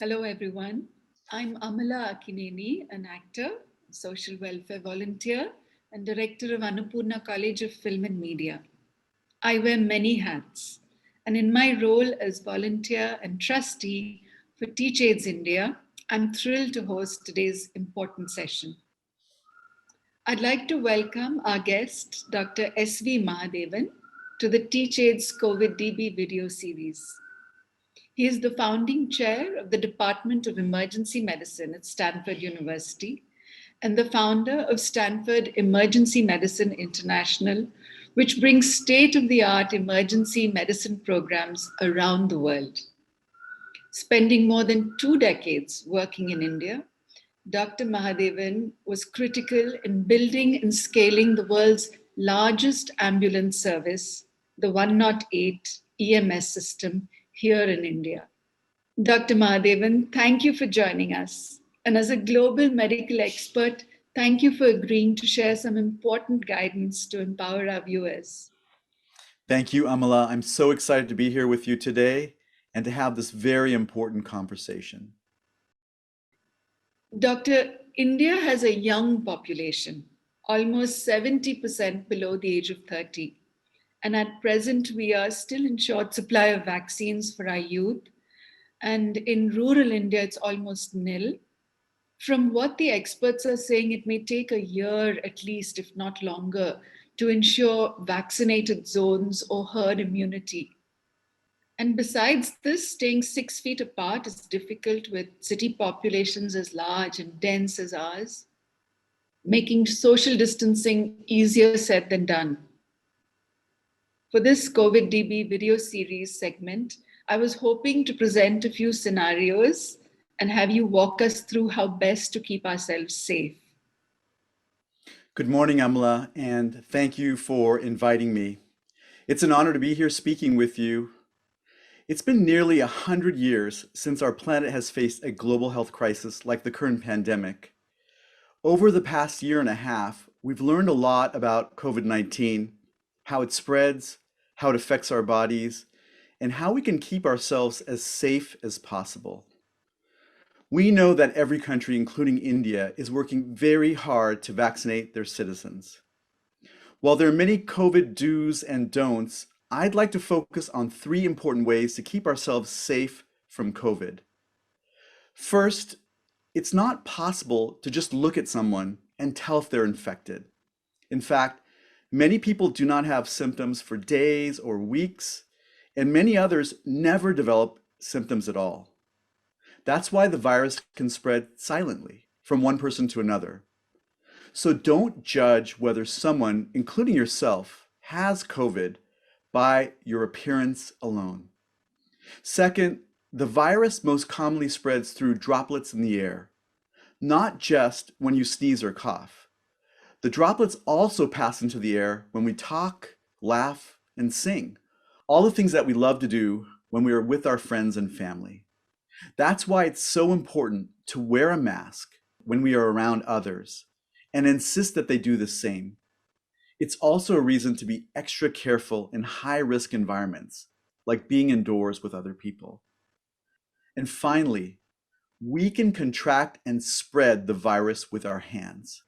Hello, everyone. I'm Amala Akineni, an actor, social welfare volunteer, and director of Annapurna College of Film and Media. I wear many hats, and in my role as volunteer and trustee for TeachAids India, I'm thrilled to host today's important session. I'd like to welcome our guest, Dr. S.V. Mahadevan, to the TeachAids COVID DB video series. He is the founding chair of the Department of Emergency Medicine at Stanford University and the founder of Stanford Emergency Medicine International, which brings state of the art emergency medicine programs around the world. Spending more than 2 decades working in India, Dr. Mahadevan was critical in building and scaling the world's largest ambulance service, the 108 EMS system here in India. Dr. Mahadevan, thank you for joining us. And as a global medical expert, thank you for agreeing to share some important guidance to empower our viewers. Thank you, Amala. I'm so excited to be here with you today and to have this very important conversation. Doctor, India has a young population, almost 70% below the age of 30. And at present, we are still in short supply of vaccines for our youth. And in rural India, it's almost nil. From what the experts are saying, it may take a year at least, if not longer, to ensure vaccinated zones or herd immunity. And besides this, staying 6 feet apart is difficult with city populations as large and dense as ours, making social distancing easier said than done. For this COVID DB video series segment, I was hoping to present a few scenarios and have you walk us through how best to keep ourselves safe. Good morning, Amala, and thank you for inviting me. It's an honor to be here speaking with you. It's been nearly 100 years since our planet has faced a global health crisis like the current pandemic. Over the past year and a half, we've learned a lot about COVID-19, how it spreads, how it affects our bodies, and how we can keep ourselves as safe as possible. We know that every country, including India, is working very hard to vaccinate their citizens. While there are many COVID do's and don'ts, I'd like to focus on 3 important ways to keep ourselves safe from COVID. First, it's not possible to just look at someone and tell if they're infected. In fact, many people do not have symptoms for days or weeks, and many others never develop symptoms at all. That's why the virus can spread silently from one person to another. So don't judge whether someone, including yourself, has COVID by your appearance alone. Second, the virus most commonly spreads through droplets in the air, not just when you sneeze or cough. The droplets also pass into the air when we talk, laugh, and sing, all the things that we love to do when we are with our friends and family. That's why it's so important to wear a mask when we are around others and insist that they do the same. It's also a reason to be extra careful in high-risk environments, like being indoors with other people. And finally, we can contract and spread the virus with our hands.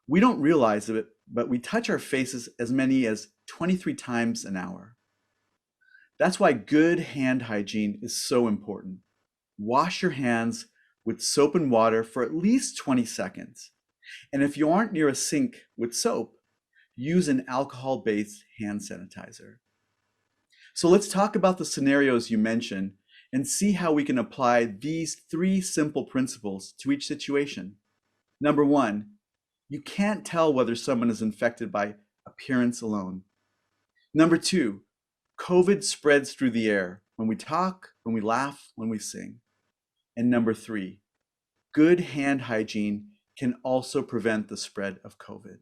We don't realize it, but we touch our faces as many as 23 times an hour. That's why good hand hygiene is so important. Wash your hands with soap and water for at least 20 seconds. And if you aren't near a sink with soap, use an alcohol-based hand sanitizer. So let's talk about the scenarios you mentioned and see how we can apply these 3 simple principles to each situation. Number 1, you can't tell whether someone is infected by appearance alone. Number 2, COVID spreads through the air when we talk, when we laugh, when we sing. And number 3, good hand hygiene can also prevent the spread of COVID.